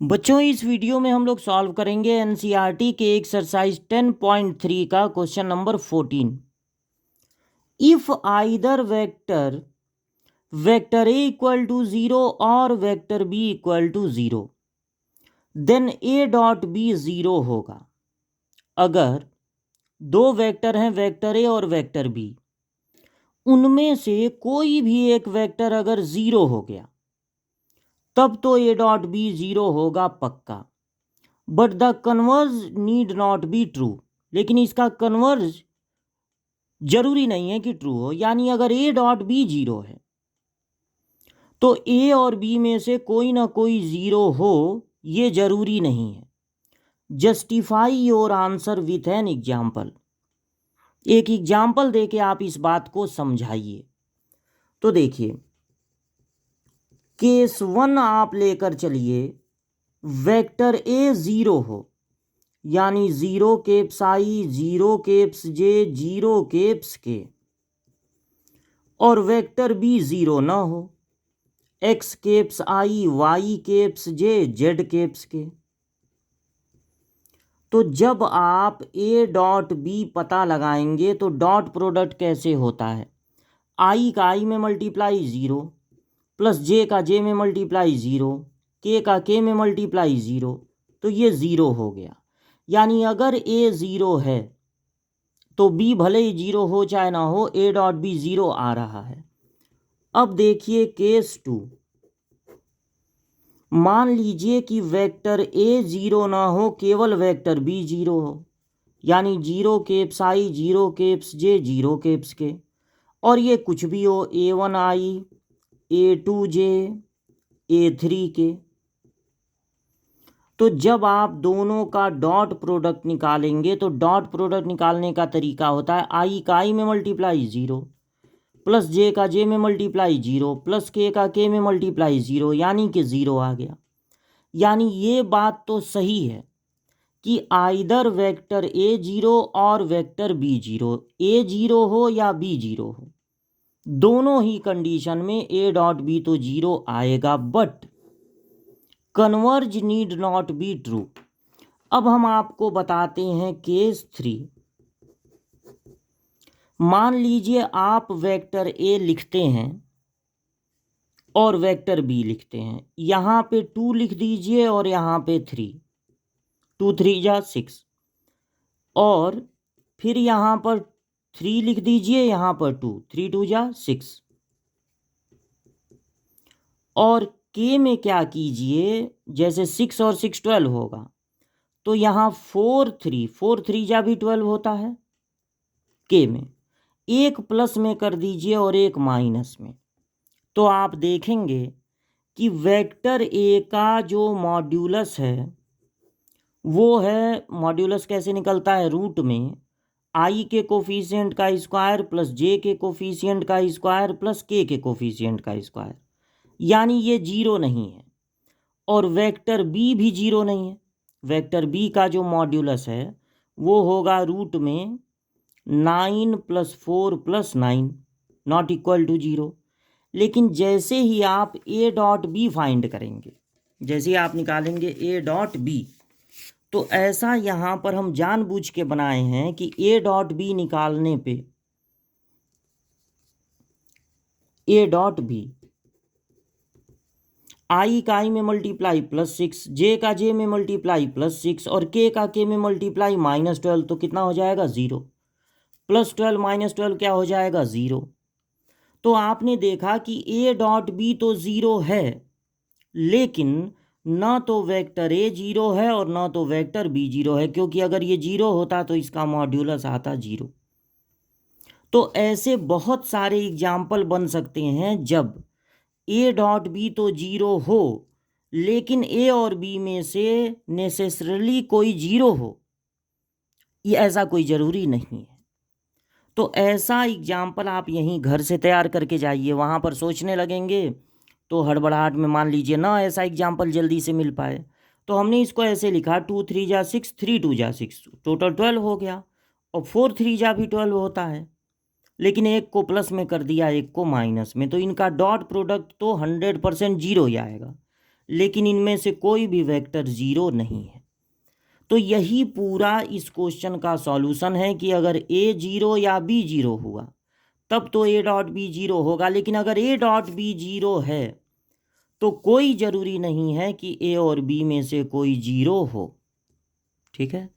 बच्चों, इस वीडियो में हम लोग सॉल्व करेंगे एनसीईआरटी के एक्सरसाइज 10.3 का question number 14। If either vector A equal to 0 और vector B equal to 0, then A dot B 0 होगा। अगर दो वेक्टर हैं, वेक्टर ए और वेक्टर बी, उनमें से कोई भी एक वेक्टर अगर 0 हो गया तब तो ए डॉट बी 0 होगा पक्का। But the converge need not be true, लेकिन इसका कन्वर्ज जरूरी नहीं है कि ट्रू हो। यानी अगर ए डॉट बी 0 है तो ए और बी में से कोई ना कोई 0 हो, ये जरूरी नहीं है। Justify your answer with an example. एक एग्जाम्पल देके आप इस बात को समझाइए। तो देखिए, केस 1 आप लेकर चलिए। वेक्टर ए 0 हो, यानी 0 केप्स आई, 0 केप्स जे, 0 केप्स के, और वेक्टर बी 0 ना हो, x केप्स आई, y केप्स जे, z केप्स के। तो जब आप a डॉट बी पता लगाएंगे तो डॉट प्रोडक्ट कैसे होता है? i का i में मल्टीप्लाई 0, प्लस j का j में मल्टीप्लाई 0, k का k में मल्टीप्लाई 0, तो ये 0 हो गया। यानी अगर a 0 है तो b भले ही 0 हो चाहे ना हो, a डॉट बी 0 आ रहा है। अब देखिए केस 2। मान लीजिए कि वेक्टर ए 0 ना हो, केवल वेक्टर बी 0 हो, यानी 0 केप्स आई, 0 केप्स जे, 0 केप्स के, और ये कुछ भी हो, A1 आई, A2 जे, A3 के। तो जब आप दोनों का डॉट प्रोडक्ट निकालेंगे तो डॉट प्रोडक्ट निकालने का तरीका होता है आई का आई में मल्टीप्लाई 0, प्लस जे का जे में मल्टीप्लाई 0, प्लस के का के में मल्टीप्लाई 0, यानी कि 0 आ गया। यानी ये बात तो सही है कि आइदर वेक्टर ए 0 और वेक्टर बी 0, ए 0 हो या बी 0 हो, दोनों ही कंडीशन में ए डॉट बी तो 0 आएगा। But converge need not be true. अब हम आपको बताते हैं केस 3। मान लीजिए आप वेक्टर ए लिखते हैं और वेक्टर बी लिखते हैं। यहाँ पे 2 लिख दीजिए और यहाँ पे 3, 2 3 जा 6, और फिर यहाँ पर 3 लिख दीजिए, यहाँ पर 2, 3 2 जा 6। और के में क्या कीजिए, जैसे 6 और 6 12 होगा, तो यहाँ 4 3 जा भी 12 होता है। के में एक प्लस में कर दीजिए और एक माइनस में, तो आप देखेंगे कि वेक्टर ए का जो मॉड्यूलस है वो है, मॉड्यूलस कैसे निकलता है, रूट में आई के कोफिशिएंट का स्क्वायर प्लस जे के कोफिशिएंट का स्क्वायर प्लस के कोफिशिएंट का स्क्वायर। यानी ये 0 नहीं है। और वेक्टर बी भी 0 नहीं है। वेक्टर बी का जो मॉड्यूलस है वो होगा रूट में 9 + 4 + 9, नॉट इक्वल टू 0। लेकिन जैसे ही आप ए डॉट बी फाइंड करेंगे, जैसे ही आप निकालेंगे ए डॉट बी, तो ऐसा यहाँ पर हम जानबूझ के बनाए हैं कि ए डॉट बी निकालने पे ए डॉट बी आई का आई में मल्टीप्लाई +6, जे का जे में मल्टीप्लाई +6, और के का के में मल्टीप्लाई -12, तो कितना हो जाएगा 0। +12 - 12 क्या हो जाएगा 0। तो आपने देखा कि ए डॉट बी तो 0 है, लेकिन ना तो वेक्टर ए 0 है और ना तो वेक्टर बी 0 है, क्योंकि अगर ये 0 होता तो इसका मॉड्यूलस आता 0। तो ऐसे बहुत सारे एग्जाम्पल बन सकते हैं जब ए डॉट बी तो 0 हो, लेकिन ए और बी में से नेसेसरली कोई 0 हो, ये ऐसा कोई ज़रूरी नहीं है। तो ऐसा एग्जाम्पल आप यहीं घर से तैयार करके जाइए, वहाँ पर सोचने लगेंगे तो हड़बड़ाहट में मान लीजिए ना ऐसा एग्जाम्पल जल्दी से मिल पाए। तो हमने इसको ऐसे लिखा 2 3 जा 6, 3 2 जा 6, टोटल 12 हो गया, और 4 3 जा भी 12 होता है, लेकिन एक को प्लस में कर दिया, एक को माइनस में, तो इनका डॉट प्रोडक्ट तो 100% 0 ही आएगा। लेकिन इनमें से कोई भी वेक्टर ज़ीरो नहीं है। तो यही पूरा इस क्वेश्चन का सॉल्यूशन है कि अगर ए जीरो या बी जीरो हुआ तब तो ए डॉट बी जीरो होगा, लेकिन अगर ए डॉट बी जीरो है तो कोई ज़रूरी नहीं है कि ए और बी में से कोई जीरो हो। ठीक है।